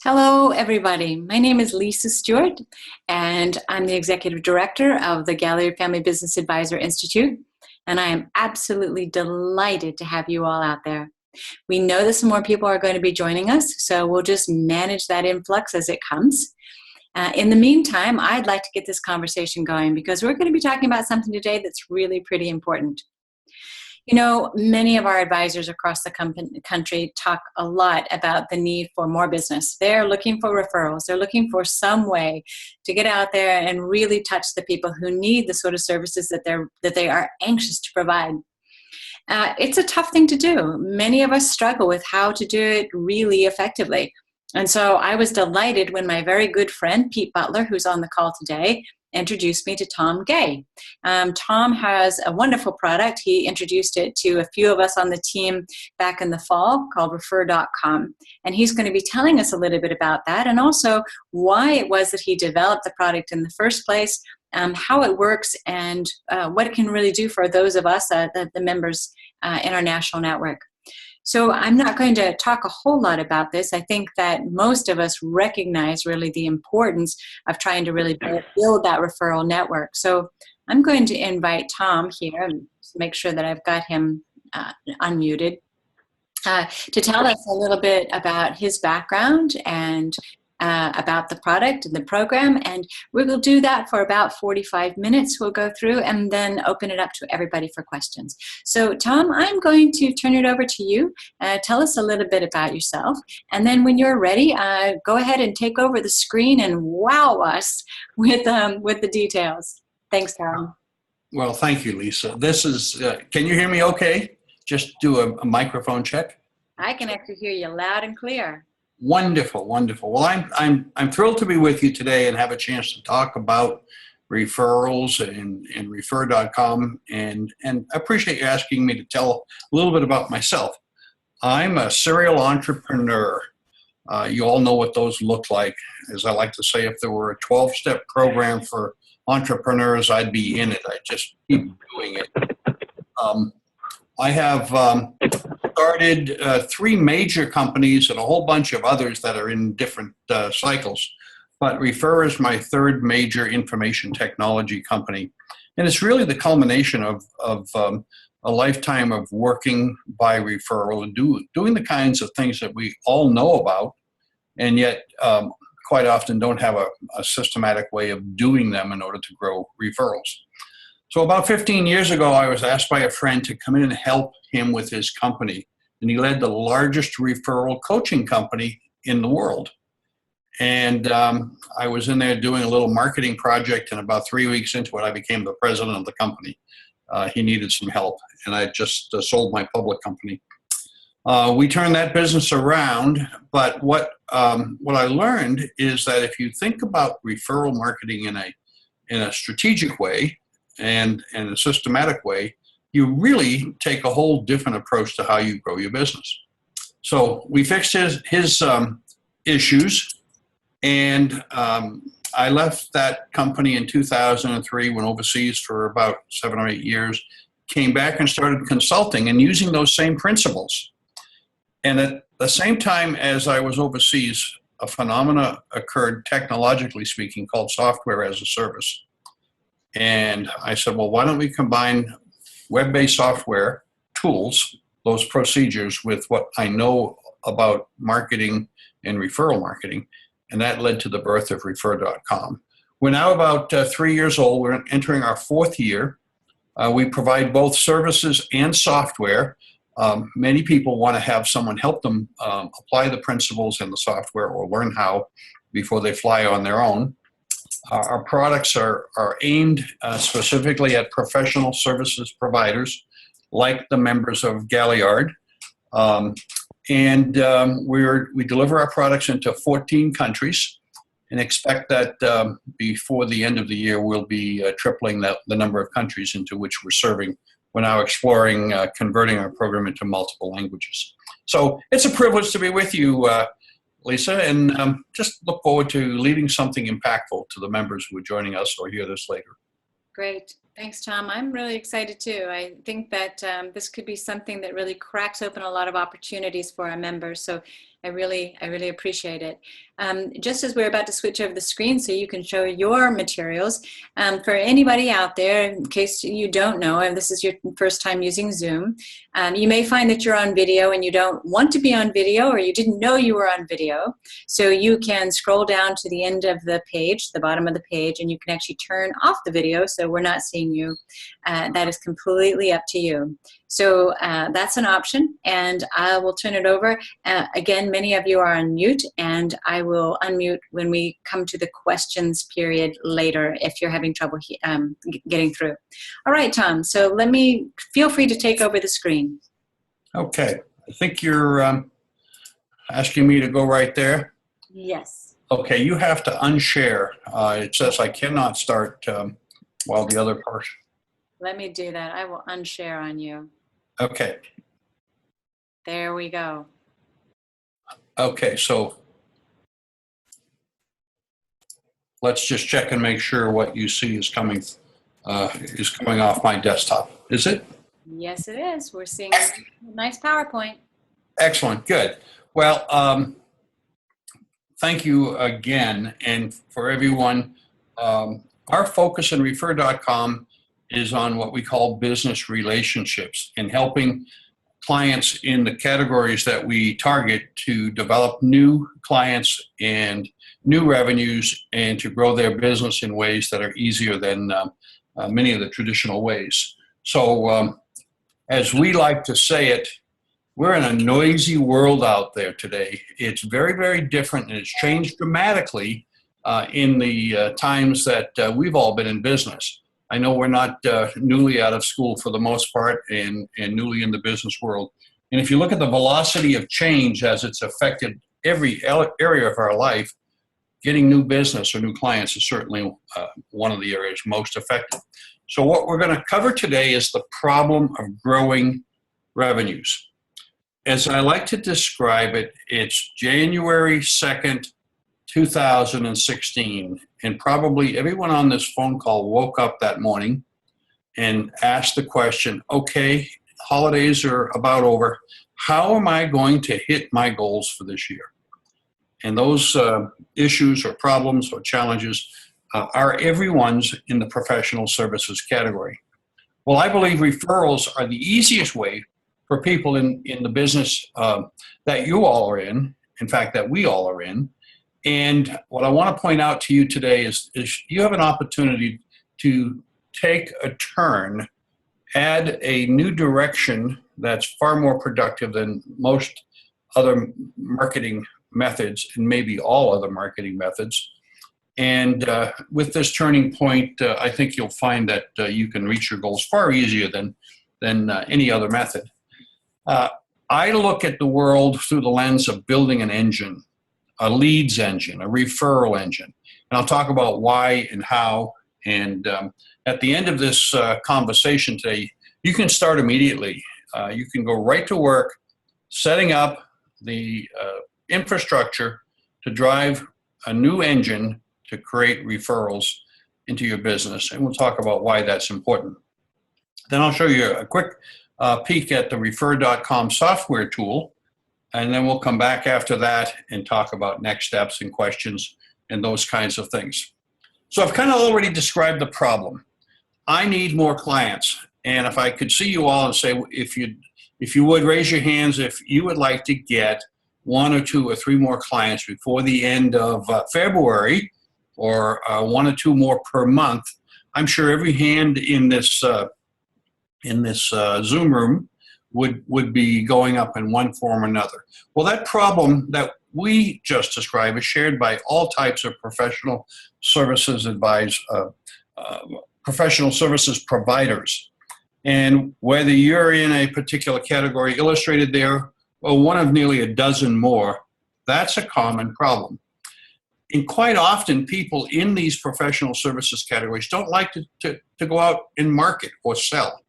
Hello, everybody. My name is Lisa Stewart, and I'm the Executive Director of the Galliard Family Business Advisor Institute, and I am absolutely delighted to have you all out there. We know that some more people are going to be joining us, so we'll just manage that influx as it comes. In the meantime, I'd like to get this conversation going because we're going to be talking about something today that's really pretty important. You know, many of our advisors across the country talk a lot about the need for more business. They're looking for referrals. They're looking for some way to get out there and really touch the people who need the sort of services that they are anxious to provide. It's a tough thing to do. Many of us struggle with how to do it really effectively. And so I was delighted when my very good friend, Pete Butler, who's on the call today, introduced me to Tom Gay. Tom has a wonderful product. He introduced it to a few of us on the team back in the fall called Refer.com. And he's going to be telling us a little bit about that and also why it was that he developed the product in the first place, how it works, and what it can really do for those of us, the members in our national network. So I'm not going to talk a whole lot about this. I think that most of us recognize really the importance of trying to really build that referral network. So I'm going to invite Tom here and make sure that I've got him unmuted to tell us a little bit about his background and about the product and the program, and we will do that for about 45 minutes. We'll go through and then open it up to everybody for questions. So Tom, I'm going to turn it over to you. Tell us a little bit about yourself, and then when you're ready, go ahead and take over the screen and wow us with the details. Thanks, Tom. Well, thank you, Lisa. This is, can you hear me okay? Just do a microphone check. I can actually hear you loud and clear. Wonderful, wonderful. Well, I'm thrilled to be with you today and have a chance to talk about referrals and Refer.com, and appreciate you asking me to tell a little bit about myself. I'm a serial entrepreneur. You all know what those look like. As I like to say, if there were a 12-step program for entrepreneurs, I'd be in it. I just keep doing it. I have started 3 major companies and a whole bunch of others that are in different cycles. But Refer is my 3rd major information technology company. And it's really the culmination of a lifetime of working by referral and doing the kinds of things that we all know about, and yet quite often don't have a systematic way of doing them in order to grow referrals. So about 15 years ago, I was asked by a friend to come in and help him with his company. And he led the largest referral coaching company in the world. And I was in there doing a little marketing project, and about 3 weeks into it, I became the president of the company. He needed some help, and I just sold my public company. We turned that business around, but what I learned is that if you think about referral marketing in a strategic way, and in a systematic way, you really take a whole different approach to how you grow your business. So we fixed his issues, and I left that company in 2003, went overseas for about 7 or 8 years, came back and started consulting and using those same principles. And at the same time as I was overseas, a phenomena occurred, technologically speaking, called software as a service. And I said, well, why don't we combine web-based software tools, those procedures, with what I know about marketing and referral marketing? And that led to the birth of Refer.com. We're now about 3 years old. We're entering our 4th year. We provide both services and software. Many people want to have someone help them apply the principles in the software or learn how before they fly on their own. Our products are aimed specifically at professional services providers like the members of Galliard. We deliver our products into 14 countries and expect that before the end of the year, we'll be tripling the number of countries into which we're serving. We're now exploring converting our program into multiple languages. So it's a privilege to be with you, Lisa, and just look forward to leading something impactful to the members who are joining us or hear this later. Great. Thanks, Tom. I'm really excited too. I think that this could be something that really cracks open a lot of opportunities for our members. So I really appreciate it. Just as we're about to switch over the screen so you can show your materials, for anybody out there, in case you don't know, and this is your first time using Zoom, you may find that you're on video and you don't want to be on video, or you didn't know you were on video. So you can scroll down to the end of the page, the bottom of the page, and you can actually turn off the video so we're not seeing you. That is completely up to you. So that's an option, and I will turn it over. Again, many of you are on mute, and I will unmute when we come to the questions period later if you're having trouble getting through. All right, Tom, so feel free to take over the screen. Okay, I think you're asking me to go right there. Yes. Okay, you have to unshare. It says I cannot start while the other person. Let me do that. I will unshare on you. Okay. There we go. Okay, so let's just check and make sure what you see is coming off my desktop. Is it? Yes, it is. We're seeing a nice PowerPoint. Excellent. Good. Well, thank you again, and for everyone. Our focus in Refer.com is on what we call business relationships and helping clients in the categories that we target to develop new clients and new revenues and to grow their business in ways that are easier than many of the traditional ways. So as we like to say it, we're in a noisy world out there today. It's very, very different, and it's changed dramatically in the times that we've all been in business. I know we're not newly out of school for the most part and newly in the business world. And if you look at the velocity of change as it's affected every area of our life, getting new business or new clients is certainly one of the areas most affected. So what we're going to cover today is the problem of growing revenues. As I like to describe it, it's January 2nd, 2016, and probably everyone on this phone call woke up that morning and asked the question, okay, holidays are about over. How am I going to hit my goals for this year? And those issues or problems or challenges are everyone's in the professional services category. Well, I believe referrals are the easiest way for people in the business that you all are in fact, that we all are in. And what I want to point out to you today is you have an opportunity to take a turn, add a new direction that's far more productive than most other marketing methods and maybe all other marketing methods. And with this turning point, I think you'll find that you can reach your goals far easier than any other method. I look at the world through the lens of building an engine, a leads engine, a referral engine. And I'll talk about why and how. And at the end of this conversation today, you can start immediately. You can go right to work setting up the infrastructure to drive a new engine to create referrals into your business. And we'll talk about why that's important. Then I'll show you a quick peek at the Refer.com software tool. And then we'll come back after that and talk about next steps and questions and those kinds of things. So I've kind of already described the problem. I need more clients. And if I could see you all and say, if you would raise your hands, if you would like to get 1 or 2 or 3 more clients before the end of February, or 1 or 2 more per month, I'm sure every hand in this Zoom room would be going up in one form or another. Well, that problem that we just described is shared by all types of professional services professional services providers. And whether you're in a particular category illustrated there, or one of nearly a dozen more, that's a common problem. And quite often, people in these professional services categories don't like to go out and market or sell.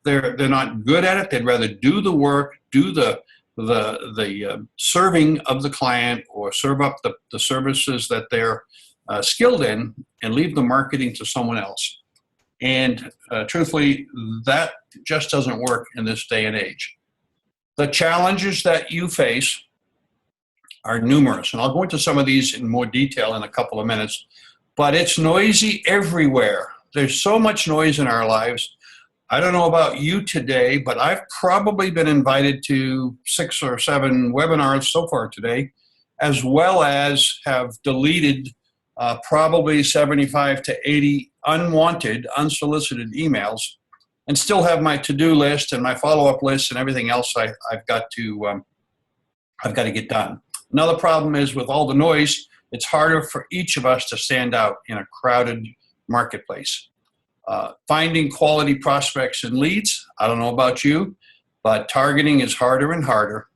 They're not good at it. They'd rather do the work, do the serving of the client, or serve up the services that they're skilled in, and leave the marketing to someone else. And truthfully, that just doesn't work in this day and age. The challenges that you face are numerous. And I'll go into some of these in more detail in a couple of minutes, but it's noisy everywhere. There's so much noise in our lives. I don't know about you today, but I've probably been invited to 6 or 7 webinars so far today, as well as have deleted probably 75 to 80 unwanted, unsolicited emails, and still have my to-do list and my follow-up list and everything else I've got to get done. Another problem is with all the noise, it's harder for each of us to stand out in a crowded marketplace. Finding quality prospects and leads, I don't know about you, but targeting is harder and harder.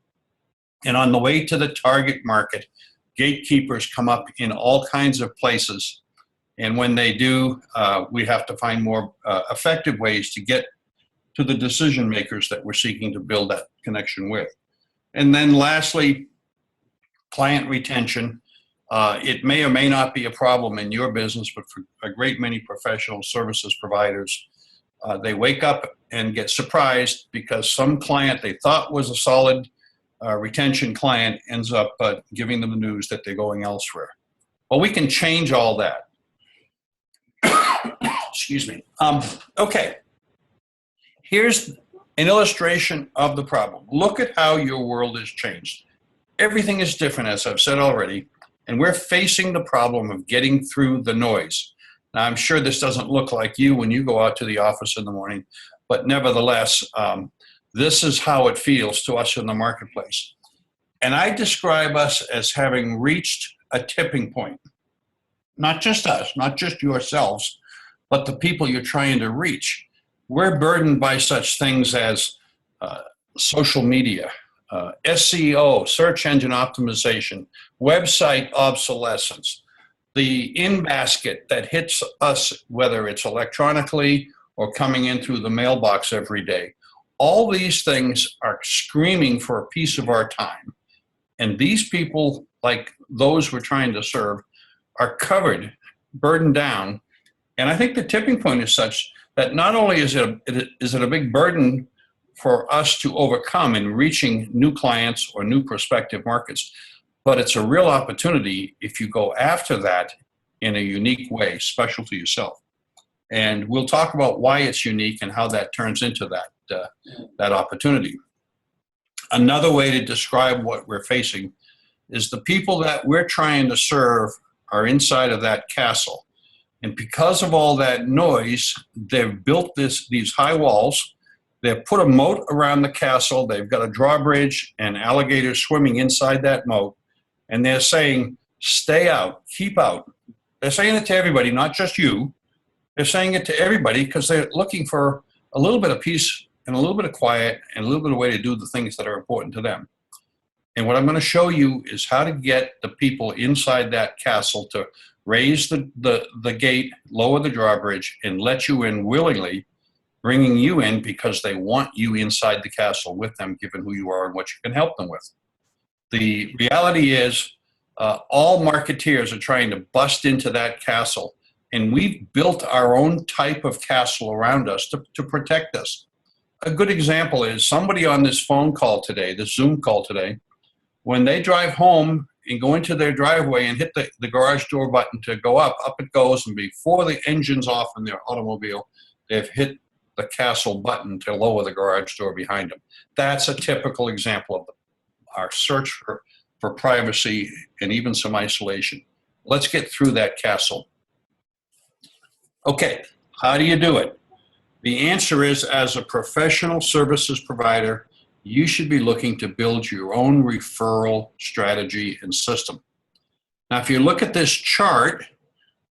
And on the way to the target market, gatekeepers come up in all kinds of places. And when they do, we have to find more effective ways to get to the decision makers that we're seeking to build that connection with. And then lastly, client retention. It may or may not be a problem in your business, but for a great many professional services providers, they wake up and get surprised because some client they thought was a solid retention client ends up giving them the news that they're going elsewhere. Well, we can change all that. Excuse me. Okay. Here's an illustration of the problem. Look at how your world has changed. Everything is different, as I've said already, and we're facing the problem of getting through the noise. Now, I'm sure this doesn't look like you when you go out to the office in the morning, but nevertheless, this is how it feels to us in the marketplace. And I describe us as having reached a tipping point. Not just us, not just yourselves, but the people you're trying to reach. We're burdened by such things as social media, SEO, search engine optimization, website obsolescence, the in-basket that hits us, whether it's electronically or coming in through the mailbox every day. All these things are screaming for a piece of our time. And these people, like those we're trying to serve, are covered, burdened down. And I think the tipping point is such that not only is it a big burden for us to overcome in reaching new clients or new prospective markets, but it's a real opportunity if you go after that in a unique way, special to yourself. And we'll talk about why it's unique and how that turns into that opportunity. Another way to describe what we're facing is the people that we're trying to serve are inside of that castle. And because of all that noise, they've built these high walls. They've put a moat around the castle. They've got a drawbridge and alligators swimming inside that moat. And they're saying, stay out, keep out. They're saying it to everybody, not just you. They're saying it to everybody because they're looking for a little bit of peace and a little bit of quiet and a little bit of way to do the things that are important to them. And what I'm going to show you is how to get the people inside that castle to raise the gate, lower the drawbridge, and let you in willingly, bringing you in because they want you inside the castle with them, given who you are and what you can help them with. The reality is all marketeers are trying to bust into that castle, and we've built our own type of castle around us to protect us. A good example is somebody on this phone call today, this Zoom call today, when they drive home and go into their driveway and hit the garage door button to go up it goes, and before the engine's off in their automobile, they've hit the castle button to lower the garage door behind them. That's a typical example of our search for privacy and even some isolation. Let's get through that castle. Okay, how do you do it? The answer is, as a professional services provider, you should be looking to build your own referral strategy and system. Now, if you look at this chart,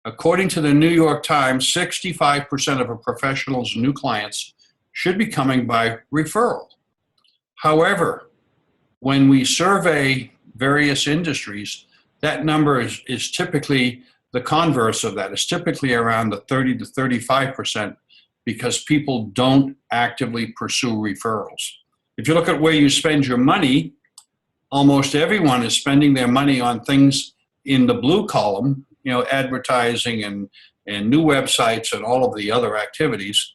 according to the New York Times, 65% of a professional's new clients should be coming by referral. However, when we survey various industries, that number is typically the converse of that. It's typically around the 30 to 35% because people don't actively pursue referrals. If you look at where you spend your money, almost everyone is spending their money on things in the blue column, advertising and new websites and all of the other activities,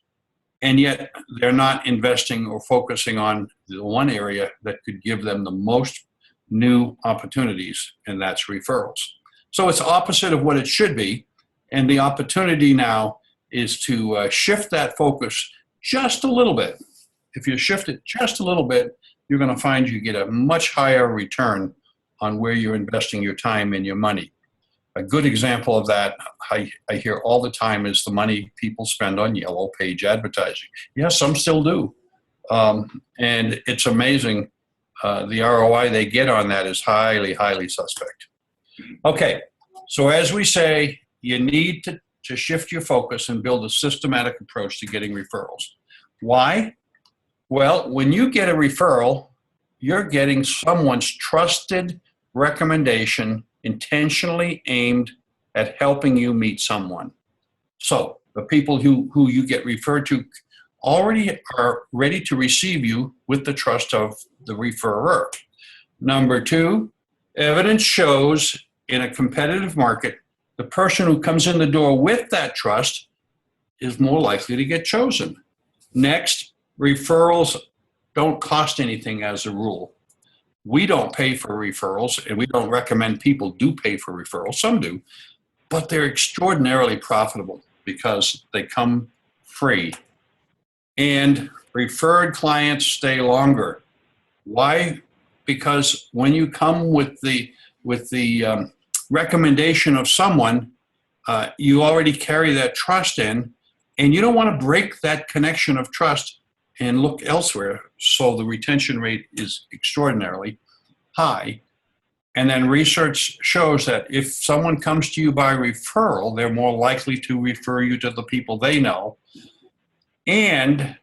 and yet they're not investing or focusing on the one area that could give them the most new opportunities, and that's referrals. So it's opposite of what it should be, and the opportunity now is to shift that focus just a little bit. If you shift it just a little bit, you're going to find you get a much higher return on where you're investing your time and your money. A good example of that I hear all the time is the money people spend on yellow page advertising. Yes, some still do. And it's amazing. The ROI they get on that is highly, highly suspect. Okay, so as we say, you need to shift your focus and build a systematic approach to getting referrals. Why? Well, when you get a referral, you're getting someone's trusted recommendation intentionally aimed at helping you meet someone. So the people who you get referred to already are ready to receive you with the trust of the referrer. Number two, evidence shows in a competitive market, the person who comes in the door with that trust is more likely to get chosen. Next, referrals don't cost anything as a rule. We don't pay for referrals, and we don't recommend people do pay for referrals. Some do, but they're extraordinarily profitable because they come free. And referred clients stay longer. Why? Because when you come with the recommendation of someone, you already carry that trust in, and you don't want to break that connection of trust and look elsewhere. So the retention rate is extraordinarily high. And then research shows that if someone comes to you by referral, they're more likely to refer you to the people they know. And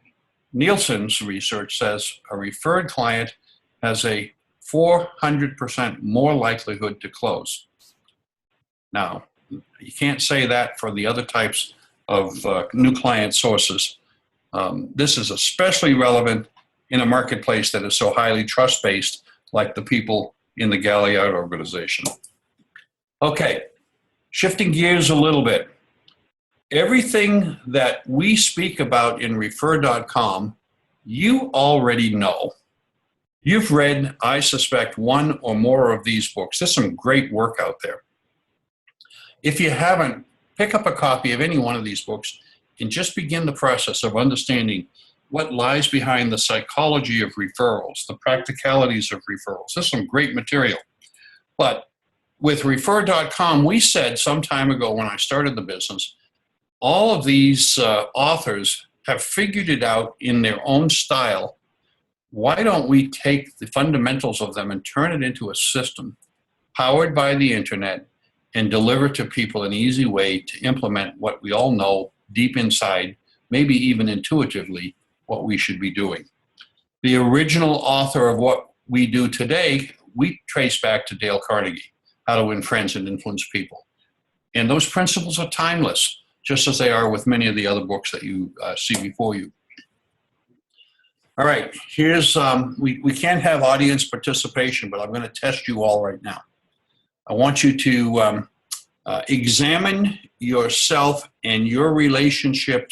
Nielsen's research says a referred client has a 400% more likelihood to close. Now, you can't say that for the other types of new client sources. This is especially relevant in a marketplace that is so highly trust-based, like the people in the Galliard organization. Okay, shifting gears a little bit. Everything that we speak about in refer.com, you already know. You've read, I suspect, one or more of these books. There's some great work out there. If you haven't, pick up a copy of any one of these books and just begin the process of understanding what lies behind the psychology of referrals, the practicalities of referrals. There's some great material. But with refer.com, we said some time ago when I started the business, all of these authors have figured it out in their own style. Why don't we take the fundamentals of them and turn it into a system powered by the internet and deliver to people an easy way to implement what we all know deep inside, maybe even intuitively, what we should be doing. The original author of what we do today, we trace back to Dale Carnegie, How to Win Friends and Influence People. And those principles are timeless, just as they are with many of the other books that you see before you. All right, here's, we can't have audience participation, but I'm going to test you all right now. I want you to examine yourself and your relationship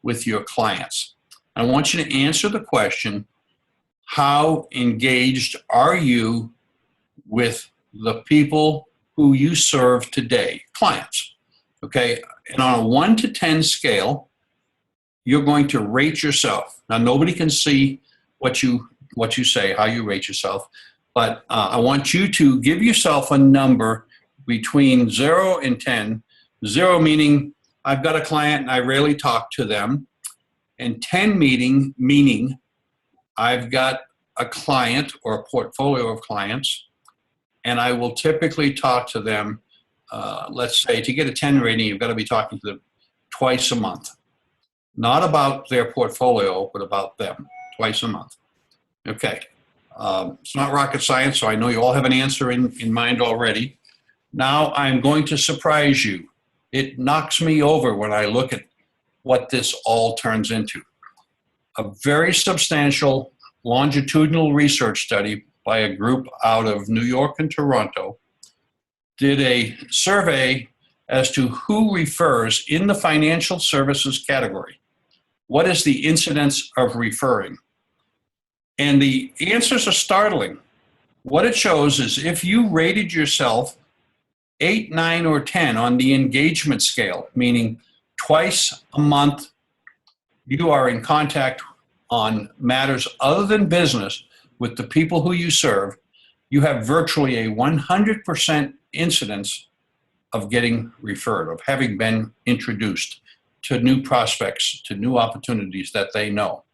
with your clients. I want you to answer the question, how engaged are you with the people who you serve today, clients? Okay, and on a 1 to 10 scale, you're going to rate yourself. Now, nobody can see what you say, how you rate yourself, but I want you to give yourself a number between 0 and 10. 0 meaning I've got a client and I rarely talk to them, and 10 meaning I've got a client or a portfolio of clients, and I will typically talk to them, let's say, to get a 10 rating, you've got to be talking to them twice a month. Not about their portfolio, but about them, twice a month. Okay, it's not rocket science, so I know you all have an answer in mind already. Now I'm going to surprise you. It knocks me over when I look at what this all turns into. A very substantial longitudinal research study by a group out of New York and Toronto did a survey as to who refers in the financial services category. What is the incidence of referring? And the answers are startling. What it shows is if you rated yourself 8, 9, or 10 on the engagement scale, meaning twice a month you are in contact on matters other than business with the people who you serve, you have virtually a 100% incidence of getting referred, of having been introduced to new prospects, to new opportunities that they know.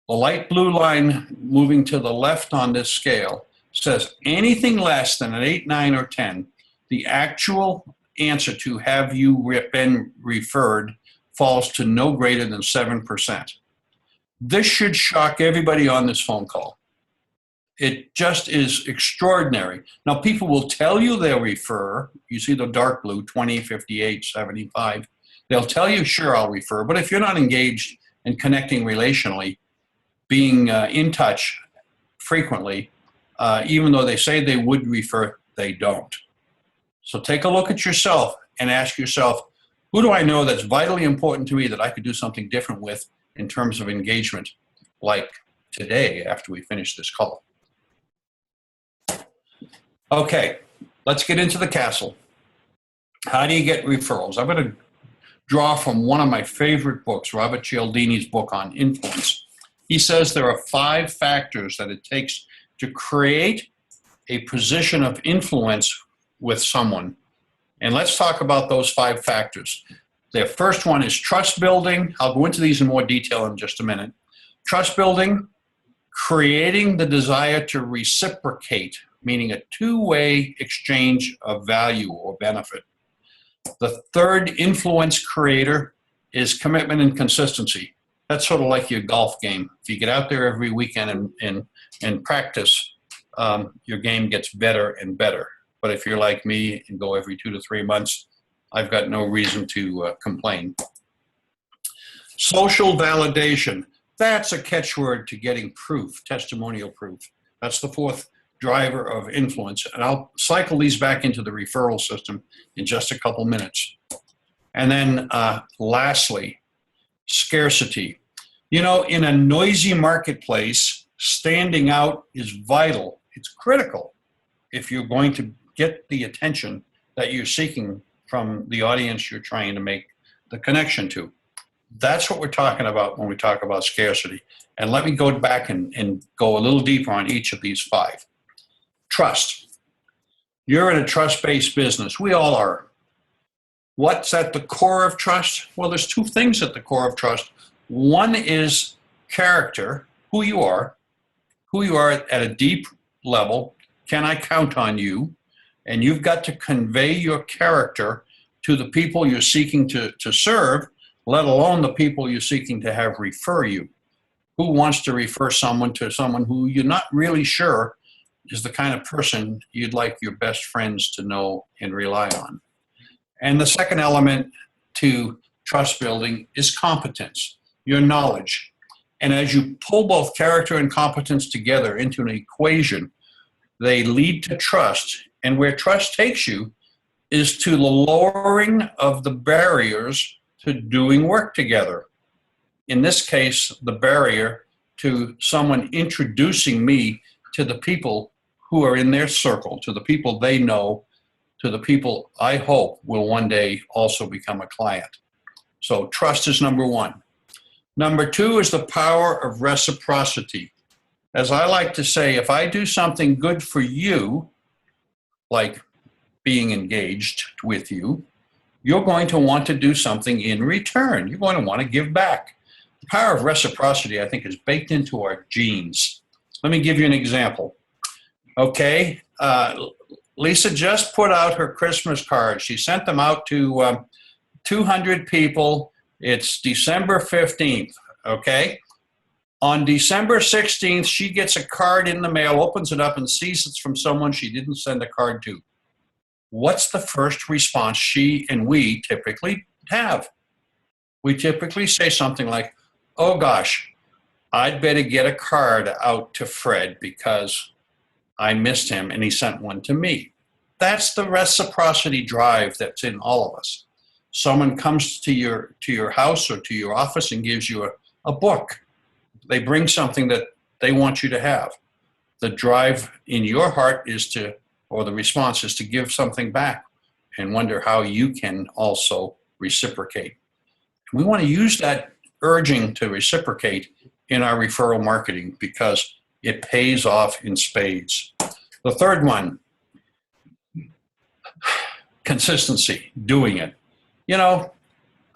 The light blue line moving to the left on this scale says anything less than an 8, 9, or 10, the actual answer to have you been referred falls to no greater than 7%. This should shock everybody on this phone call. It just is extraordinary. Now, people will tell you they'll refer. You see the dark blue, 20, 58, 75. They'll tell you, sure, I'll refer. But if you're not engaged in connecting relationally, being in touch frequently, even though they say they would refer, they don't. So take a look at yourself and ask yourself, who do I know that's vitally important to me that I could do something different with in terms of engagement, like today after we finish this call? Okay, let's get into the castle. How do you get referrals? I'm going to draw from one of my favorite books, Robert Cialdini's book on influence. He says there are 5 factors that it takes to create a position of influence with someone. And let's talk about those 5 factors. The first one is trust building. I'll go into these in more detail in just a minute. Trust building, creating the desire to reciprocate, meaning a two-way exchange of value or benefit. The third influence creator is commitment and consistency. That's sort of like your golf game. If you get out there every weekend and practice, your game gets better and better. But if you're like me and go every 2 to 3 months, I've got no reason to complain. Social validation. That's a catchword to getting proof, testimonial proof. That's the fourth driver of influence. And I'll cycle these back into the referral system in just a couple minutes. And then lastly, scarcity. You know, in a noisy marketplace, standing out is vital. It's critical if you're going to get the attention that you're seeking from the audience you're trying to make the connection to. That's what we're talking about when we talk about scarcity. And let me go back and go a little deeper on each of these 5. Trust. You're in a trust-based business. We all are. What's at the core of trust? Well, there's 2 things at the core of trust. One is character, who you are at a deep level. Can I count on you? And you've got to convey your character to the people you're seeking to serve, let alone the people you're seeking to have refer you. Who wants to refer someone to someone who you're not really sure is the kind of person you'd like your best friends to know and rely on? And the second element to trust building is competence, your knowledge. And as you pull both character and competence together into an equation, they lead to trust. And where trust takes you is to the lowering of the barriers to doing work together. In this case, the barrier to someone introducing me to the people who are in their circle, to the people they know, to the people I hope will one day also become a client. So trust is number 1. Number 2 is the power of reciprocity. As I like to say, if I do something good for you, like being engaged with you, you're going to want to do something in return. You're going to want to give back. The power of reciprocity, I think, is baked into our genes. Let me give you an example. Okay, Lisa just put out her Christmas cards. She sent them out to 200 people. It's December 15th, okay? On December 16th, she gets a card in the mail, opens it up, and sees it's from someone she didn't send a card to. What's the first response she and we typically have? We typically say something like, oh gosh, I'd better get a card out to Fred because I missed him and he sent one to me. That's the reciprocity drive that's in all of us. Someone comes to your house or to your office and gives you a book. They bring something that they want you to have. the drive in your heart is to, or the response is to give something back and wonder how you can also reciprocate. We want to use that urging to reciprocate in our referral marketing because it pays off in spades. The third one, consistency, doing it. You know,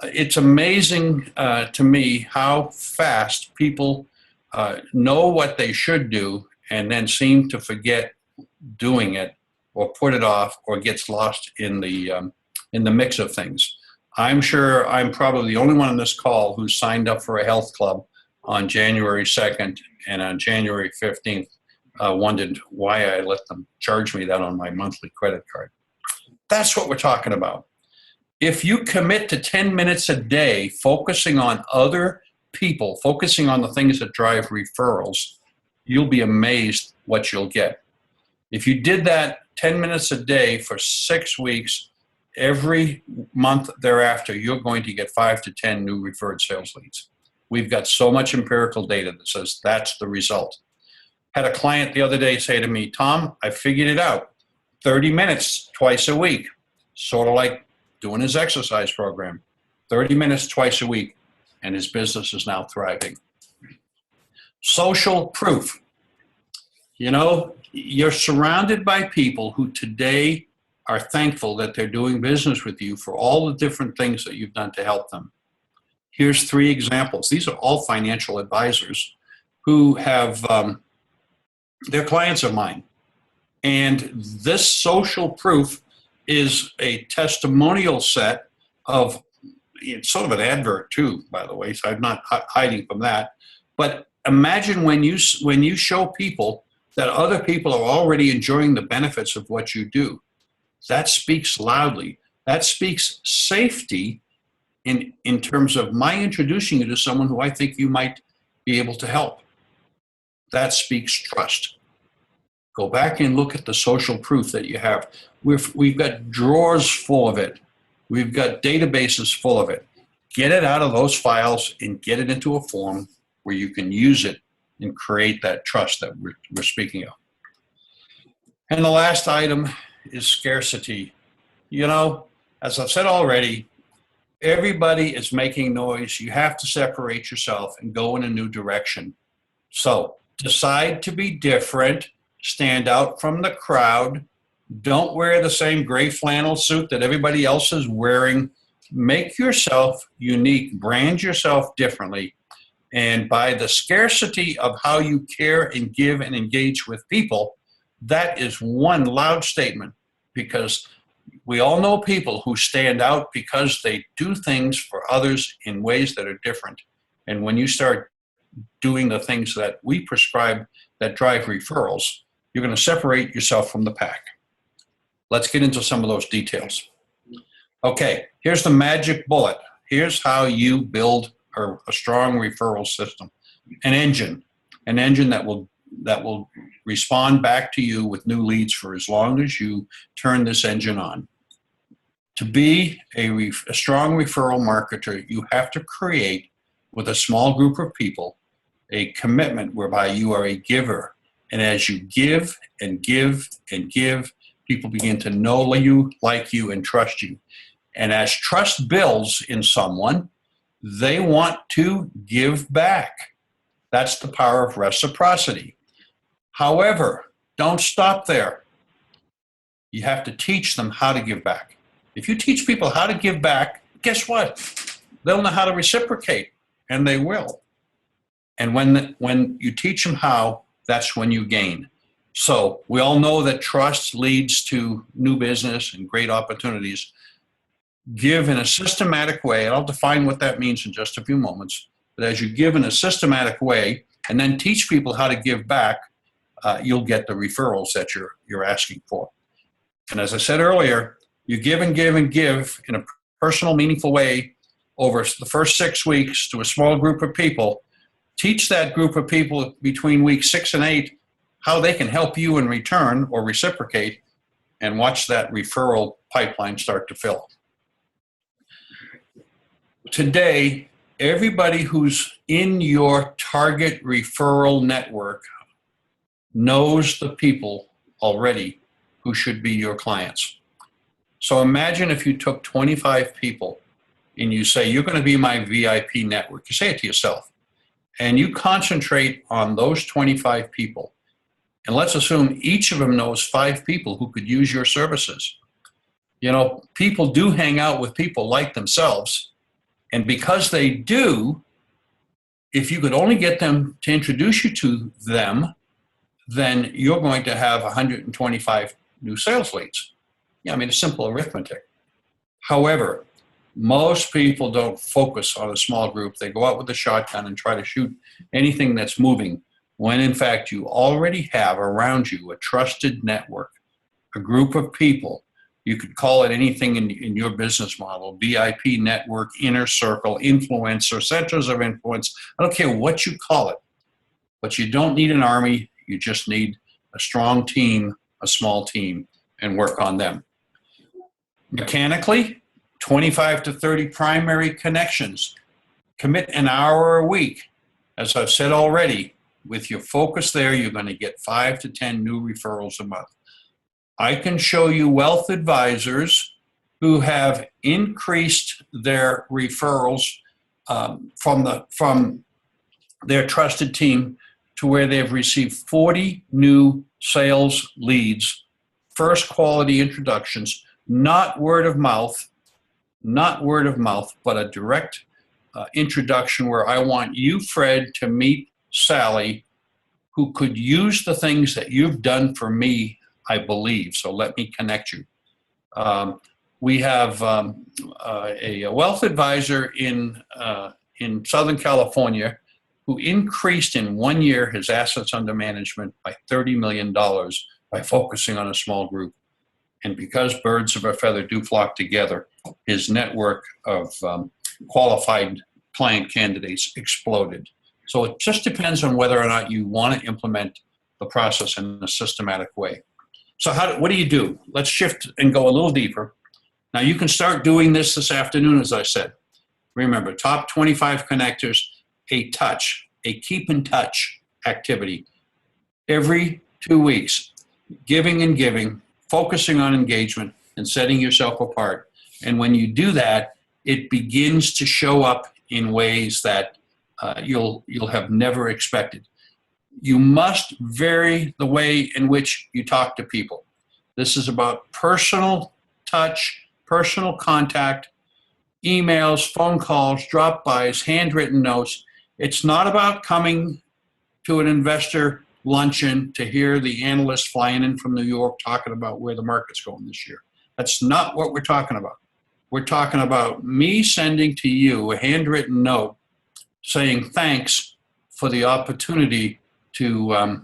it's amazing to me how fast people know what they should do and then seem to forget doing it or put it off or gets lost in the mix of things. I'm sure I'm probably the only one on this call who signed up for a health club on January 2nd and on January 15th wondered why I let them charge me that on my monthly credit card. That's what we're talking about. If you commit to 10 minutes a day focusing on other people, focusing on the things that drive referrals, you'll be amazed what you'll get. If you did that 10 minutes a day for 6 weeks, every month thereafter, you're going to get 5 to 10 new referred sales leads. We've got so much empirical data that says that's the result. Had a client the other day say to me, Tom, I figured it out. 30 minutes twice a week, sort of like doing his exercise program. 30 minutes twice a week, and his business is now thriving. Social proof. You know, you're surrounded by people who today are thankful that they're doing business with you for all the different things that you've done to help them. Here's 3 examples. These are all financial advisors who have, they're clients of mine. And this social proof is a testimonial set of, it's sort of an advert too, by the way, so I'm not hiding from that. But imagine when you show people that other people are already enjoying the benefits of what you do. That speaks loudly. That speaks safety in terms of my introducing you to someone who I think you might be able to help. That speaks trust. Go back and look at the social proof that you have. We've got drawers full of it. We've got databases full of it. Get it out of those files and get it into a form where you can use it and create that trust that we're speaking of. And the last item is scarcity. You know, as I've said already, everybody is making noise. You have to separate yourself and go in a new direction. So decide to be different. Stand out from the crowd. Don't wear the same gray flannel suit that everybody else is wearing. Make yourself unique. Brand yourself differently. And by the scarcity of how you care and give and engage with people, that is one loud statement, because we all know people who stand out because they do things for others in ways that are different. And when you start doing the things that we prescribe that drive referrals, you're going to separate yourself from the pack. Let's get into some of those details. Okay, here's the magic bullet. Here's how you build a strong referral system. An engine that will respond back to you with new leads for as long as you turn this engine on. To be a strong referral marketer, you have to create, with a small group of people, a commitment whereby you are a giver. And as you give and give and give, people begin to know you, like you, and trust you. And as trust builds in someone, they want to give back. That's the power of reciprocity. However, don't stop there. You have to teach them how to give back. If you teach people how to give back, guess what? They'll know how to reciprocate, and they will. And when you teach them how, that's when you gain. So we all know that trust leads to new business and great opportunities. Give in a systematic way, and I'll define what that means in just a few moments. But as you give in a systematic way and then teach people how to give back, you'll get the referrals that you're asking for. And as I said earlier, you give and give and give in a personal, meaningful way over the first 6 weeks to a small group of people. Teach that group of people between weeks 6 and 8 how they can help you in return or reciprocate, and watch that referral pipeline start to fill. Today, everybody who's in your target referral network knows the people already who should be your clients. So imagine if you took 25 people and you say, you're going to be my VIP network. You say it to yourself. And you concentrate on those 25 people. And let's assume each of them knows 5 people who could use your services. You know, people do hang out with people like themselves. And because they do, if you could only get them to introduce you to them, then you're going to have 125 new sales leads. Yeah, I mean, it's simple arithmetic. However, most people don't focus on a small group. They go out with a shotgun and try to shoot anything that's moving, when in fact you already have around you a trusted network, a group of people. You could call it anything in your business model: VIP network, inner circle, influencer, centers of influence. I don't care what you call it, but you don't need an army. You just need a strong team, a small team, and work on them. Mechanically, 25 to 30 primary connections. Commit an hour a week. As I've said already, with your focus there, you're going to get 5 to 10 new referrals a month. I can show you wealth advisors who have increased their referrals from their trusted team to where they've received 40 new sales leads, first quality introductions, not word of mouth, but a direct introduction where I want you, Fred, to meet Sally, who could use the things that you've done for me, I believe. So let me connect you. We have a wealth advisor in Southern California who increased in 1 year his assets under management by $30 million by focusing on a small group. And because birds of a feather do flock together, his network of qualified client candidates exploded. So it just depends on whether or not you want to implement the process in a systematic way. So what do? Let's shift and go a little deeper. Now you can start doing this afternoon, as I said. Remember, top 25 connectors, a keep in touch activity. Every 2 weeks, giving and giving, focusing on engagement and setting yourself apart. And when you do that, it begins to show up in ways that you'll have never expected. You must vary the way in which you talk to people. This is about personal touch, personal contact, emails, phone calls, drop-bys, handwritten notes. It's not about coming to an investor luncheon to hear the analysts flying in from New York talking about where the market's going this year. That's not what we're talking about. We're talking about me sending to you a handwritten note saying thanks for the opportunity to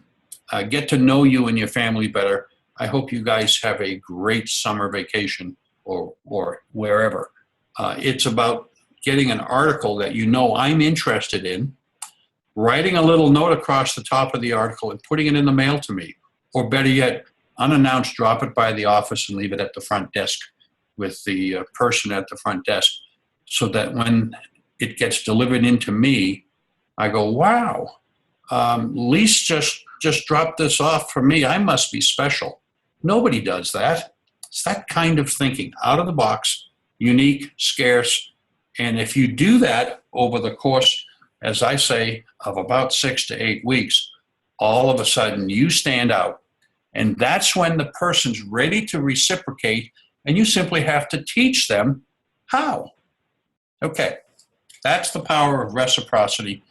get to know you and your family better. I hope you guys have a great summer vacation or wherever. It's about getting an article that you know I'm interested in, writing a little note across the top of the article and putting it in the mail to me. Or better yet, unannounced, drop it by the office and leave it at the front desk with the person at the front desk, so that when it gets delivered into me, I go, wow, Lise just dropped this off for me. I must be special. Nobody does that. It's that kind of thinking, out of the box, unique, scarce. And if you do that over the course, as I say, of about 6 to 8 weeks, all of a sudden you stand out. And that's when the person's ready to reciprocate, and you simply have to teach them how. Okay, that's the power of reciprocity.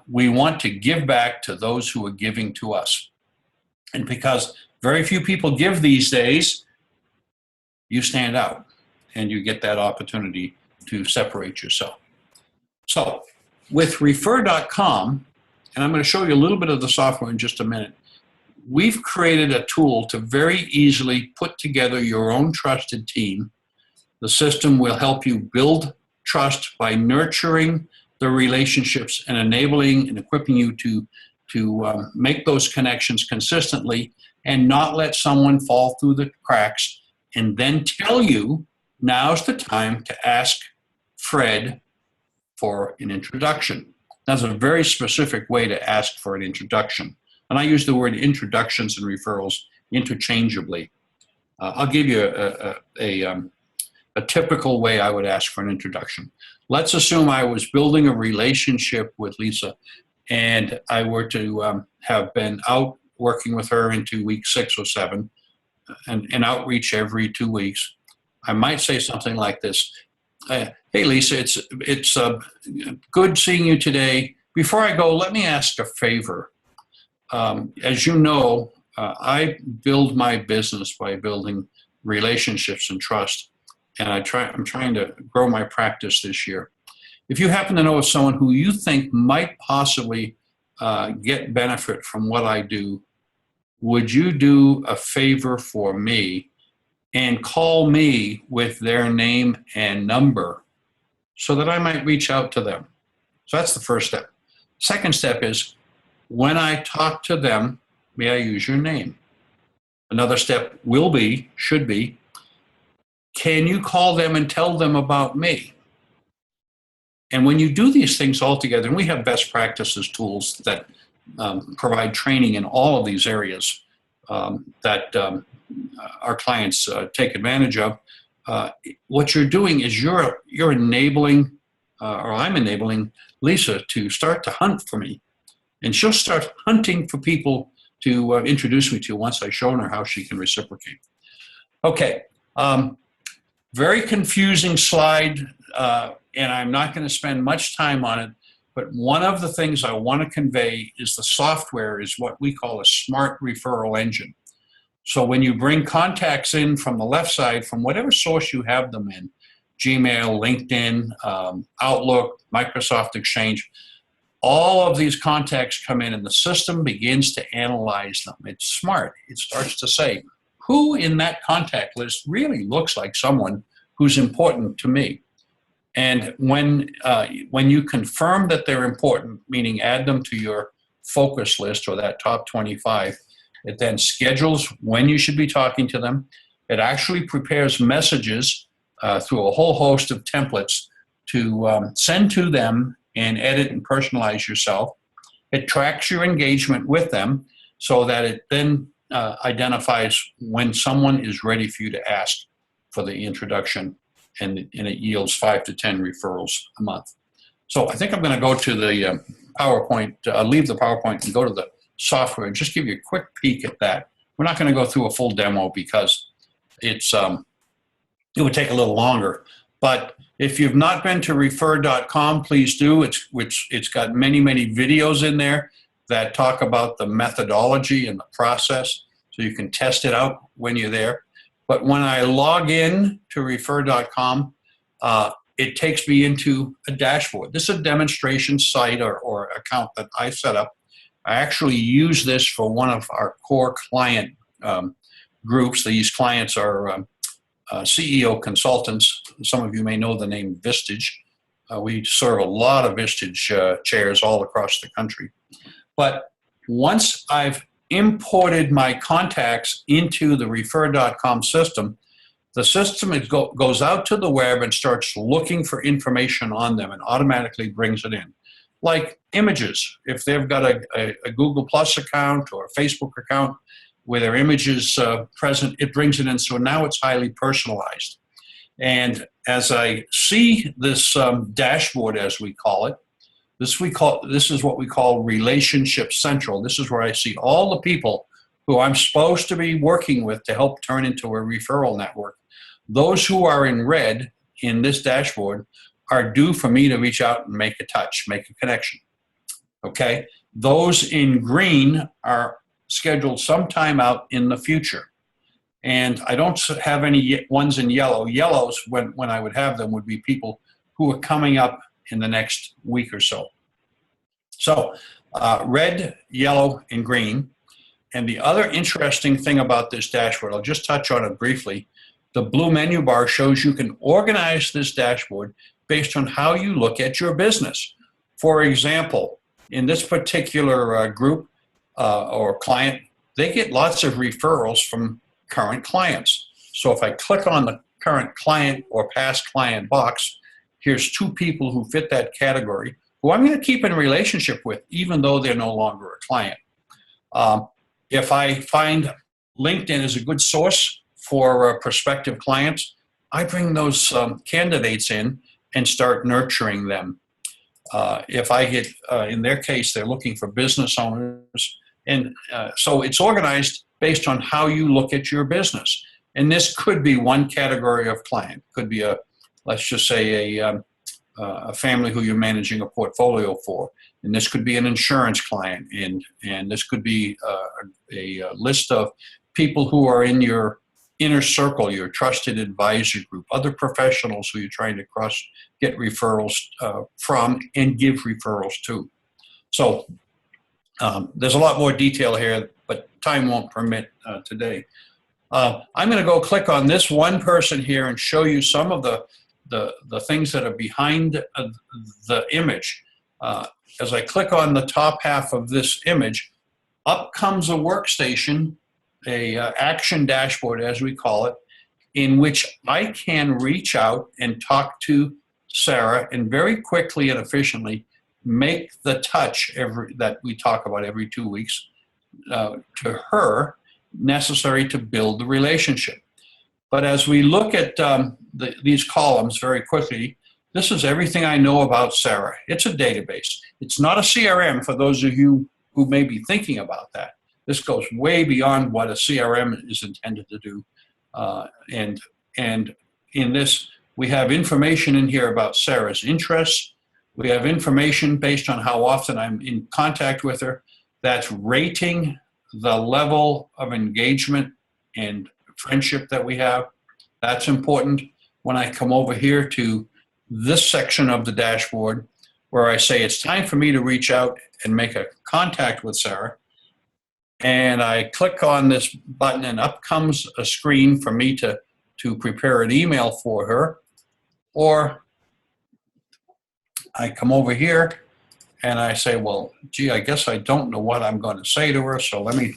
We want to give back to those who are giving to us. And because very few people give these days, you stand out and you get that opportunity to separate yourself. So with refer.com, and I'm going to show you a little bit of the software in just a minute, we've created a tool to very easily put together your own trusted team. The system will help you build trust by nurturing the relationships and enabling and equipping you to make those connections consistently and not let someone fall through the cracks and then tell you, now's the time to ask Fred for an introduction. That's a very specific way to ask for an introduction. And I use the word introductions and referrals interchangeably. I'll give you a typical way I would ask for an introduction. Let's assume I was building a relationship with Lisa, and I were to have been out working with her into week 6 or 7, and outreach every 2 weeks. I might say something like this. Hey, Lisa, it's good seeing you today. Before I go, let me ask a favor. As you know, I build my business by building relationships and trust, and I'm trying to grow my practice this year. If you happen to know of someone who you think might possibly get benefit from what I do, would you do a favor for me and call me with their name and number so that I might reach out to them? So that's the first step. Second step is, when I talk to them, may I use your name? Another step should be, can you call them and tell them about me? And when you do these things all together, and we have best practices tools that provide training in all of these areas that our clients take advantage of, what you're doing is you're enabling, or I'm enabling Lisa to start to hunt for me. And she'll start hunting for people to introduce me to once I've shown her how she can reciprocate. Okay, very confusing slide, and I'm not going to spend much time on it, but one of the things I want to convey is the software is what we call a smart referral engine. So when you bring contacts in from the left side, from whatever source you have them in, Gmail, LinkedIn, Outlook, Microsoft Exchange, all of these contacts come in and the system begins to analyze them. It's smart. It starts to say, who in that contact list really looks like someone who's important to me? And when you confirm that they're important, meaning add them to your focus list or that top 25, it then schedules when you should be talking to them. It actually prepares messages through a whole host of templates to send to them and edit and personalize yourself. It tracks your engagement with them so that it then identifies when someone is ready for you to ask for the introduction, and it yields 5 to 10 referrals a month. So I think I'm going to go to the PowerPoint, leave the PowerPoint and go to the software and just give you a quick peek at that. We're not going to go through a full demo because it would take a little longer. But if you've not been to refer.com, please do. It's got many, many videos in there that talk about the methodology and the process, so you can test it out when you're there. But when I log in to refer.com, it takes me into a dashboard. This is a demonstration site or account that I set up. I actually use this for one of our core client groups. These clients are CEO consultants. Some of you may know the name Vistage. We serve a lot of Vistage chairs all across the country. But once I've imported my contacts into the refer.com system, the system goes out to the web and starts looking for information on them and automatically brings it in. Like images. If they've got a Google Plus account or a Facebook account where their image is present, it brings it in. So now it's highly personalized. And as I see this dashboard, as we call it, this is what we call Relationship Central. This is where I see all the people who I'm supposed to be working with to help turn into a referral network. Those who are in red in this dashboard are due for me to reach out and make a touch, make a connection. Okay? Those in green are scheduled sometime out in the future. And I don't have any ones in yellow. Yellows, when I would have them, would be people who are coming up in the next week or so. So red, yellow, and green. And the other interesting thing about this dashboard, I'll just touch on it briefly. The blue menu bar shows you can organize this dashboard based on how you look at your business. For example, in this particular group or client, they get lots of referrals from current clients. So if I click on the current client or past client box, here's 2 people who fit that category who I'm going to keep in relationship with even though they're no longer a client. If I find LinkedIn is a good source for prospective clients, I bring those candidates in and start nurturing them. If I get, in their case, they're looking for business owners. And so it's organized based on how you look at your business. And this could be one category of client. Could be let's just say a family who you're managing a portfolio for. And this could be an insurance client. And this could be a list of people who are in your inner circle, your trusted advisor group, other professionals who you're trying to get referrals from and give referrals to. So there's a lot more detail here, but time won't permit today. I'm going to go click on this one person here and show you some of the things that are behind the image. As I click on the top half of this image, up comes a workstation, a action dashboard, as we call it, in which I can reach out and talk to Sarah and very quickly and efficiently make the touch that we talk about every 2 weeks to her necessary to build the relationship. But as we look at these columns very quickly, this is everything I know about Sarah. It's a database. It's not a CRM for those of you who may be thinking about that. This goes way beyond what a CRM is intended to do. And in this, we have information in here about Sarah's interests. We have information based on how often I'm in contact with her that's rating the level of engagement and friendship that we have. That's important. When I come over here to this section of the dashboard where I say it's time for me to reach out and make a contact with Sarah, and I click on this button and up comes a screen for me to prepare an email for her. Or I come over here and I say, well, gee, I guess I don't know what I'm going to say to her, so let me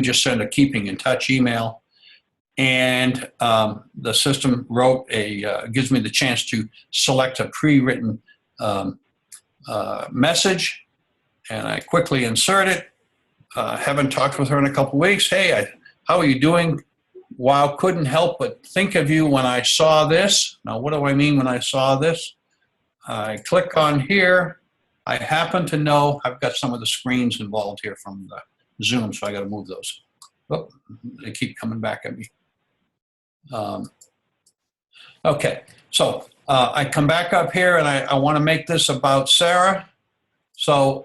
just send a keeping in touch email. And the system gives me the chance to select a pre-written message, and I quickly insert it. Haven't talked with her in a couple of weeks. Hey, how are you doing? Wow, couldn't help but think of you when I saw this. Now, what do I mean when I saw this? I click on here. I happen to know I've got some of the screens involved here from the Zoom, so I got to move those. Oh, they keep coming back at me. Okay, so I come back up here and I want to make this about Sarah. So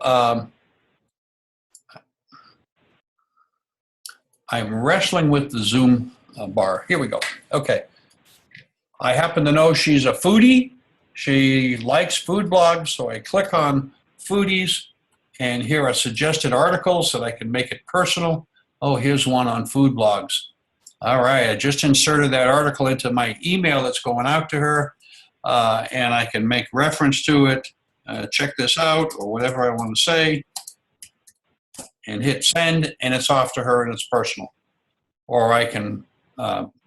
I'm wrestling with the Zoom bar. Here we go. Okay. I happen to know she's a foodie. She likes food blogs, so I click on foodies, and here are suggested articles so that I can make it personal. Oh, here's one on food blogs. All right, I just inserted that article into my email that's going out to her, and I can make reference to it, check this out, or whatever I want to say, and hit send, and it's off to her and it's personal. Or I can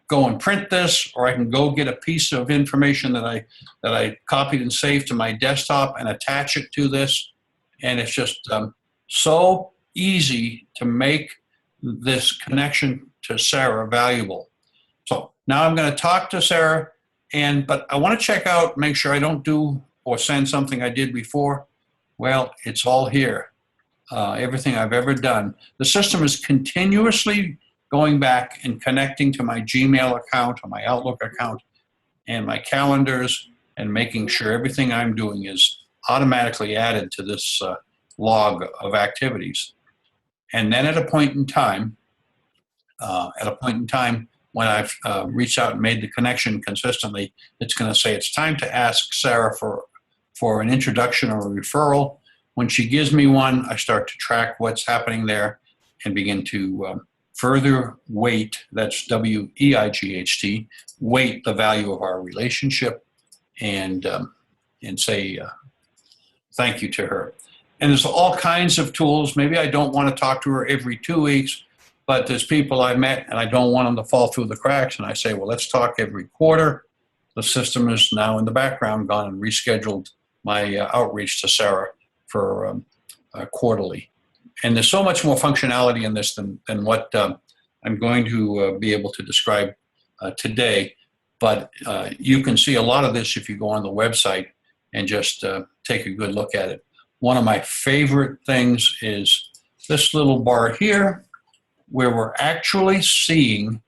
go and print this, or I can go get a piece of information that I copied and saved to my desktop and attach it to this. And it's just so easy to make this connection to Sarah valuable. So now I'm going to talk to Sarah, but I want to check out, make sure I don't do or send something I did before. Well, it's all here. Everything I've ever done. The system is continuously going back and connecting to my Gmail account or my Outlook account and my calendars and making sure everything I'm doing is automatically added to this log of activities. And then at a point in time when I've reached out and made the connection consistently, it's going to say it's time to ask Sarah for an introduction or a referral. When she gives me one, I start to track what's happening there and begin to further weight, that's W-E-I-G-H-T, weight the value of our relationship and say thank you to her. And there's all kinds of tools. Maybe I don't want to talk to her every 2 weeks, but there's people I met and I don't want them to fall through the cracks. And I say, well, let's talk every quarter. The system is now in the background gone and rescheduled my outreach to Sarah for quarterly. and there's so much more functionality in this than what I'm going to be able to describe today. But you can see a lot of this if you go on the website and just take a good look at it. One of my favorite things is this little bar here, where we're actually seeing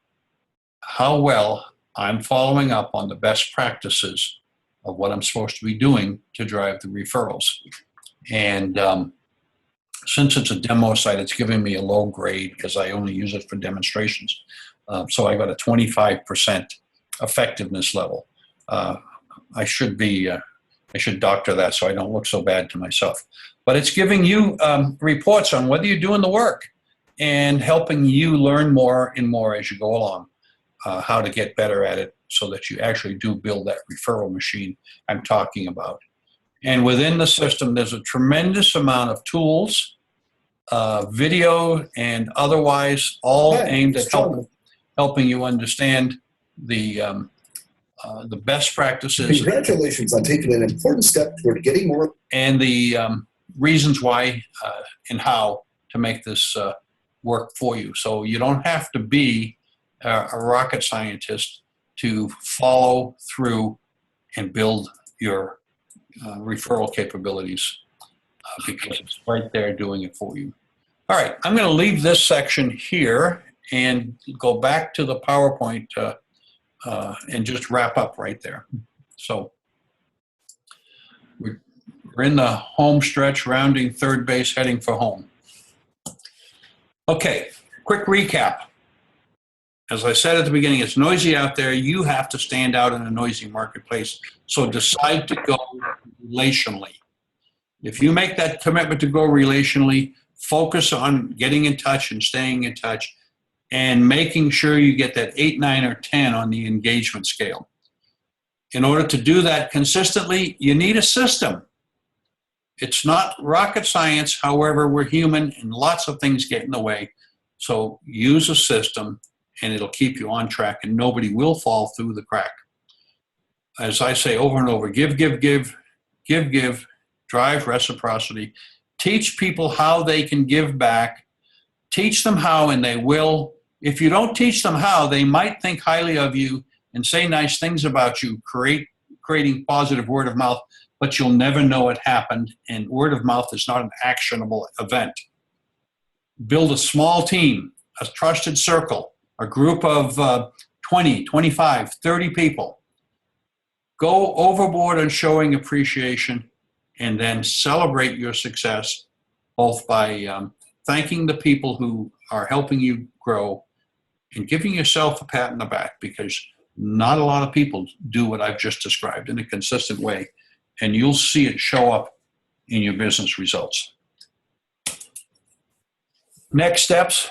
how well I'm following up on the best practices of what I'm supposed to be doing to drive the referrals. And since it's a demo site, it's giving me a low grade because I only use it for demonstrations. So I got a 25% effectiveness level. I should doctor that so I don't look so bad to myself. But it's giving you reports on whether you're doing the work and helping you learn more and more as you go along, how to get better at it so that you actually do build that referral machine I'm talking about. And within the system, there's a tremendous amount of tools, video and otherwise, all aimed at helping you understand the best practices. Congratulations on taking an important step toward getting more. And the reasons why and how to make this work for you. So you don't have to be a rocket scientist to follow through and build your referral capabilities because it's right there doing it for you. All right, I'm going to leave this section here and go back to the PowerPoint and just wrap up right there. So we're in the home stretch, rounding third base, heading for home. Okay, quick recap. As I said at the beginning, it's noisy out there. You have to stand out in a noisy marketplace. So decide to go relationally. If you make that commitment to go relationally, focus on getting in touch and staying in touch and making sure you get that 8, 9, or 10 on the engagement scale. In order to do that consistently, you need a system. It's not rocket science. However, we're human and lots of things get in the way. So use a system and it'll keep you on track and nobody will fall through the crack. As I say over and over, give, drive reciprocity, teach people how they can give back, teach them how and they will. If you don't teach them how, they might think highly of you and say nice things about you, creating positive word of mouth, but you'll never know it happened, and word of mouth is not an actionable event. Build a small team, a trusted circle, a group of 20, 25, 30 people. Go overboard on showing appreciation and then celebrate your success, both by thanking the people who are helping you grow and giving yourself a pat on the back, because not a lot of people do what I've just described in a consistent way, and you'll see it show up in your business results. Next steps.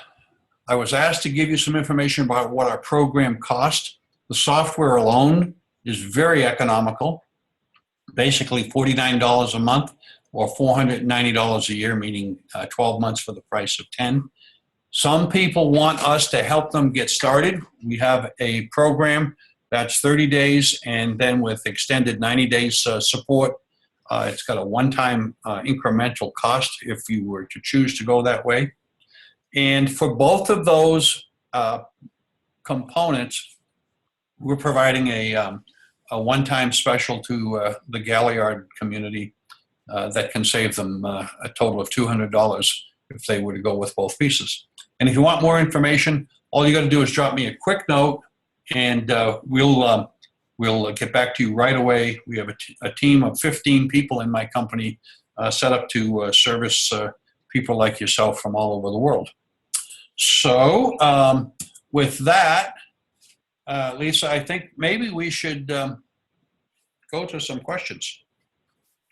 I was asked to give you some information about what our program costs. The software alone is very economical, basically $49 a month or $490 a year, meaning 12 months for the price of 10. Some people want us to help them get started. We have a program that's 30 days and then with extended 90 days support. It's got a one-time incremental cost if you were to choose to go that way. And for both of those components, we're providing a one-time special to the Galliard community that can save them a total of $200 if they were to go with both pieces. And if you want more information, all you got to do is drop me a quick note, and we'll get back to you right away. We have a team of 15 people in my company set up to service people like yourself from all over the world. So with that, Lisa, I think maybe we should go to some questions.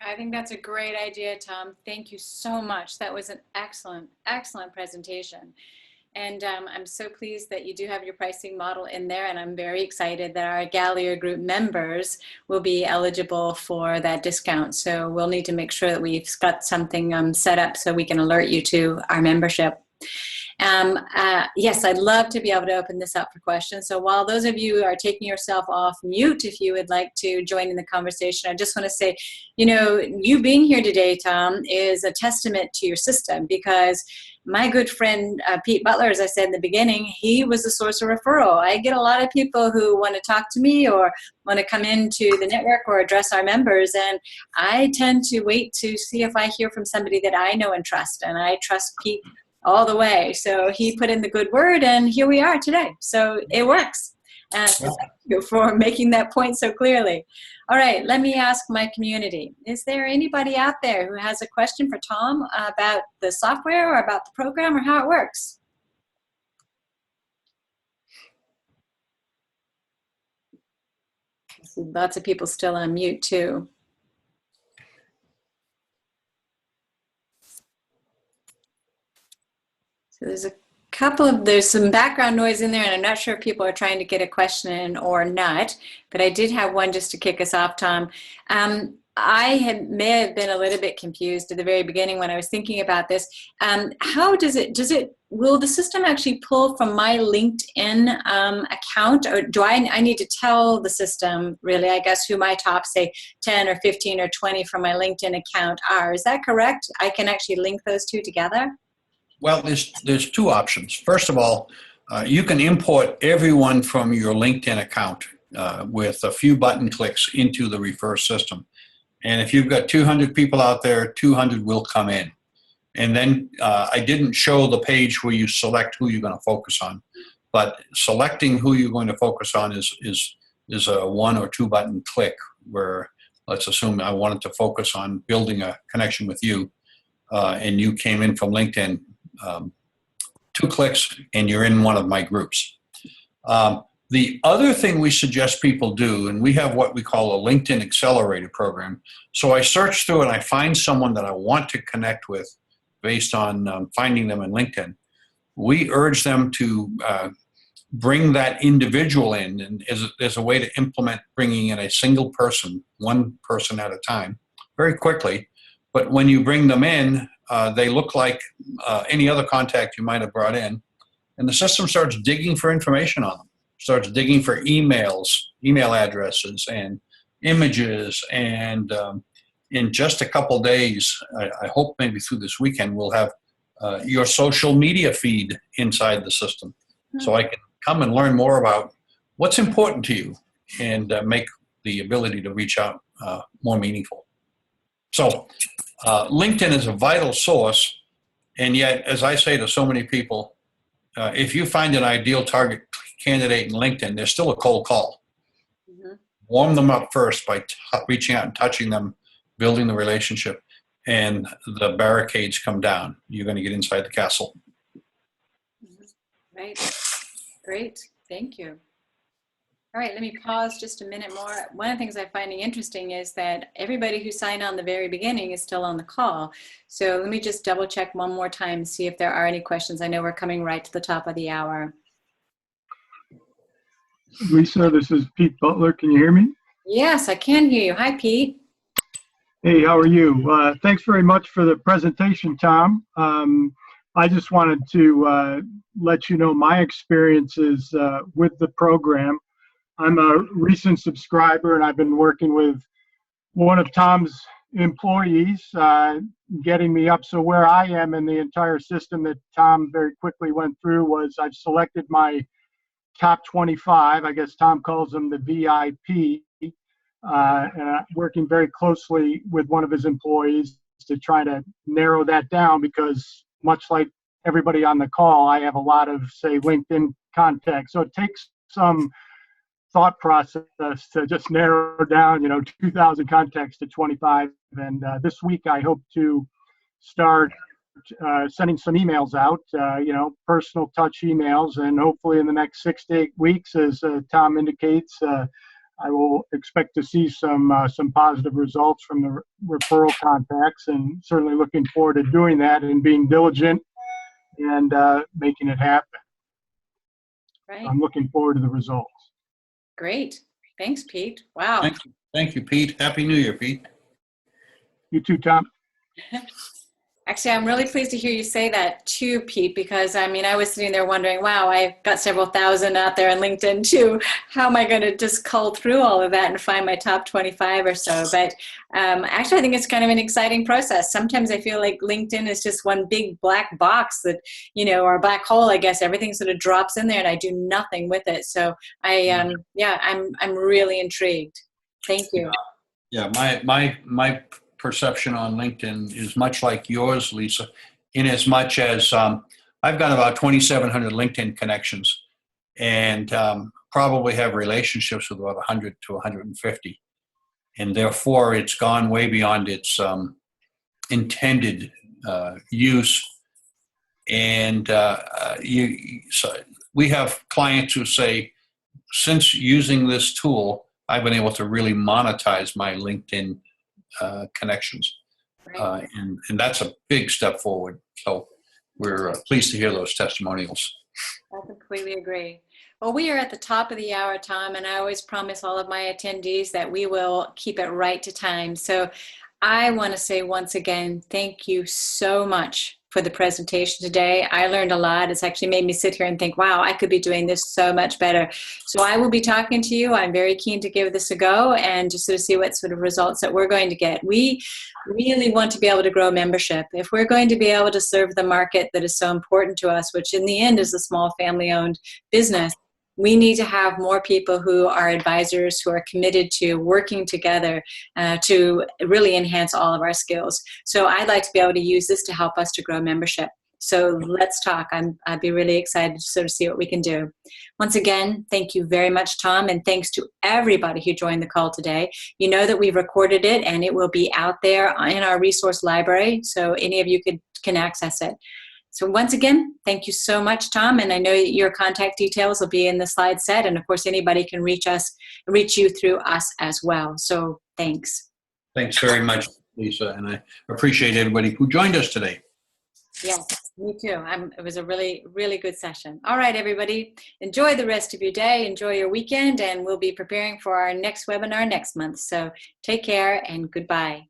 I think that's a great idea, Tom. Thank you so much. That was an excellent, excellent presentation. And I'm so pleased that you do have your pricing model in there, and I'm very excited that our Galliard Group members will be eligible for that discount. So we'll need to make sure that we've got something set up so we can alert you to our membership. Yes, I'd love to be able to open this up for questions. So while those of you are taking yourself off mute, if you would like to join in the conversation, I just want to say, you being here today, Tom, is a testament to your system, because my good friend Pete Butler, as I said in the beginning, he was the source of referral. I get a lot of people who want to talk to me or want to come into the network or address our members, and I tend to wait to see if I hear from somebody that I know and trust, and I trust Pete all the way. So he put in the good word, and here we are today. So it works. So thank you for making that point so clearly. All right, let me ask my community. Is there anybody out there who has a question for Tom about the software or about the program or how it works? Lots of people still on mute too. So there's some background noise in there, and I'm not sure if people are trying to get a question in or not, but I did have one just to kick us off, Tom. May have been a little bit confused at the very beginning when I was thinking about this. How will the system actually pull from my LinkedIn account, or do I need to tell the system, really, I guess, who my top, say, 10 or 15 or 20 from my LinkedIn account are? Is that correct? I can actually link those two together? Well, there's two options. First of all, you can import everyone from your LinkedIn account with a few button clicks into the refer system. And if you've got 200 people out there, 200 will come in. And then I didn't show the page where you select who you're going to focus on, but selecting who you're going to focus on is a 1 or 2 button click, where let's assume I wanted to focus on building a connection with you, and you came in from LinkedIn. 2 clicks and you're in one of my groups. The other thing we suggest people do, and we have what we call a LinkedIn Accelerator program. So I search through and I find someone that I want to connect with based on finding them in LinkedIn. We urge them to bring that individual in, and as a way to implement bringing in a single person, one person at a time, very quickly. But when you bring them in, they look like any other contact you might have brought in, and the system starts digging for information on them, starts digging for email addresses and images, and in just a couple days, I hope maybe through this weekend, we'll have your social media feed inside the system. So I can come and learn more about what's important to you and make the ability to reach out more meaningful. So LinkedIn is a vital source, and yet, as I say to so many people, if you find an ideal target candidate in LinkedIn, there's still a cold call. Mm-hmm. Warm them up first by reaching out and touching them, building the relationship, and the barricades come down. You're going to get inside the castle. Mm-hmm. Right. Great. Thank you. All right, let me pause just a minute more. One of the things I'm finding interesting is that everybody who signed on the very beginning is still on the call. So let me just double check one more time, see if there are any questions. I know we're coming right to the top of the hour. Lisa, this is Pete Butler. Can you hear me? Yes, I can hear you. Hi, Pete. Hey, how are you? Thanks very much for the presentation, Tom. I just wanted to let you know my experiences with the program. I'm a recent subscriber, and I've been working with one of Tom's employees, getting me up. So where I am in the entire system that Tom very quickly went through was I've selected my top 25. I guess Tom calls them the VIP. And I'm working very closely with one of his employees to try to narrow that down, because much like everybody on the call, I have a lot of, say, LinkedIn contacts. So it takes some thought process to just narrow down, 2,000 contacts to 25. And this week I hope to start sending some emails out, personal touch emails, and hopefully in the next 6 to 8 weeks, as Tom indicates, I will expect to see some positive results from the referral contacts, and certainly looking forward to doing that and being diligent and making it happen. Right. I'm looking forward to the results. Great. Thanks, Pete. Wow. Thank you. Thank you, Pete. Happy New Year, Pete. You too, Tom. Actually, I'm really pleased to hear you say that too, Pete, because I mean, I was sitting there wondering, wow, I've got several thousand out there on LinkedIn too. How am I going to just cull through all of that and find my top 25 or so? But actually, I think it's kind of an exciting process. Sometimes I feel like LinkedIn is just one big black box that, or a black hole, I guess. Everything sort of drops in there and I do nothing with it. So I'm really intrigued. Thank you. Yeah, my perception on LinkedIn is much like yours, Lisa, in as much as I've got about 2,700 LinkedIn connections and probably have relationships with about 100 to 150. And therefore, it's gone way beyond its intended use. And so we have clients who say, since using this tool, I've been able to really monetize my LinkedIn connections. Right. And that's a big step forward. So we're pleased to hear those testimonials. I completely agree. Well, we are at the top of the hour, Tom, and I always promise all of my attendees that we will keep it right to time. So I want to say once again, thank you so much for the presentation today. I learned a lot. It's actually made me sit here and think, wow, I could be doing this so much better. So I will be talking to you. I'm very keen to give this a go and just sort of see what sort of results that we're going to get. We really want to be able to grow membership. If we're going to be able to serve the market that is so important to us, which in the end is a small family-owned business, we need to have more people who are advisors who are committed to working together to really enhance all of our skills. So I'd like to be able to use this to help us to grow membership. So let's talk. I'd be really excited to sort of see what we can do. Once again, thank you very much, Tom, and thanks to everybody who joined the call today. You know that we've recorded it and it will be out there in our resource library, so any of you can access it. So once again, thank you so much, Tom. And I know your contact details will be in the slide set. And of course, anybody can reach you through us as well. So thanks. Thanks very much, Lisa. And I appreciate everybody who joined us today. Yes, me too. It was a really, really good session. All right, everybody, enjoy the rest of your day. Enjoy your weekend. And we'll be preparing for our next webinar next month. So take care and goodbye.